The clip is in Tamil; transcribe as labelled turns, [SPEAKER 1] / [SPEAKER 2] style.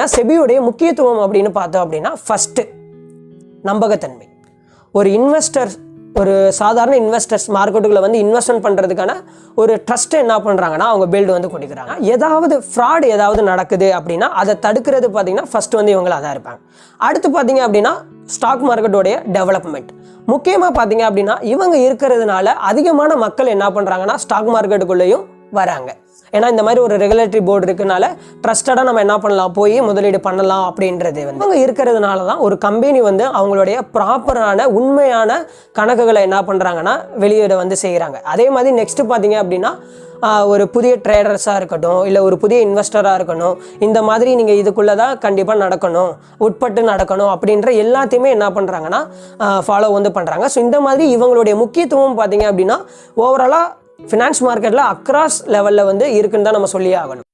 [SPEAKER 1] செபியோடைய முக்கியத்துவம் அப்படின்னு பார்த்தோம் அப்படின்னா ஃபர்ஸ்ட் நம்பகத்தன்மை. ஒரு இன்வெஸ்டர், ஒரு சாதாரண இன்வெஸ்டர்ஸ் மார்க்கெட்டுக்குள்ள வந்து இன்வெஸ்ட்மெண்ட் பண்ணுறதுக்கான ஒரு ட்ரஸ்ட்டை என்ன பண்ணுறாங்கன்னா அவங்க பில்டு வந்து கொடுக்குறாங்க. ஏதாவது ஃப்ராட் ஏதாவது நடக்குது அப்படின்னா அதை தடுக்கிறது பார்த்தீங்கன்னா ஃபர்ஸ்ட் வந்து இவங்க அதான் இருப்பாங்க. அடுத்து பார்த்தீங்க அப்படின்னா ஸ்டாக் மார்க்கெட்டோடைய டெவலப்மெண்ட். முக்கியமாக பார்த்தீங்க அப்படின்னா இவங்க இருக்கிறதுனால அதிகமான மக்கள் என்ன பண்ணுறாங்கன்னா ஸ்டாக் மார்க்கெட்டுக்குள்ளேயும் வராங்க. ஏன்னா இந்த மாதிரி ஒரு ரெகுலேட்டரி போர்டு இருக்கனால ட்ரஸ்டடாக நம்ம என்ன பண்ணலாம், போய் முதலீடு பண்ணலாம் அப்படின்றது வந்து அவங்க இருக்கிறதுனால தான் ஒரு கம்பெனி வந்து அவங்களுடைய ப்ராப்பரான உண்மையான கணக்குகளை என்ன பண்ணுறாங்கன்னா வெளியிட வந்து செய்கிறாங்க. அதே மாதிரி நெக்ஸ்ட்டு பார்த்தீங்க அப்படின்னா ஒரு புதிய ட்ரேடர்ஸாக இருக்கட்டும், இல்லை ஒரு புதிய இன்வெஸ்டராக இருக்கணும், இந்த மாதிரி நீங்கள் இதுக்குள்ளே தான் கண்டிப்பாக நடக்கணும், உட்பட்டு நடக்கணும் அப்படின்ற எல்லாத்தையுமே என்ன பண்ணுறாங்கன்னா ஃபாலோ வந்து பண்ணுறாங்க. ஸோ இந்த மாதிரி இவங்களுடைய முக்கியத்துவம் பார்த்தீங்க அப்படின்னா ஓவராலாக ஃபினான்ஸ் மார்க்கெட்டில் அக்ராஸ் லெவலில் வந்து இருக்குன்னு தான் நம்ம சொல்லியே ஆகணும்.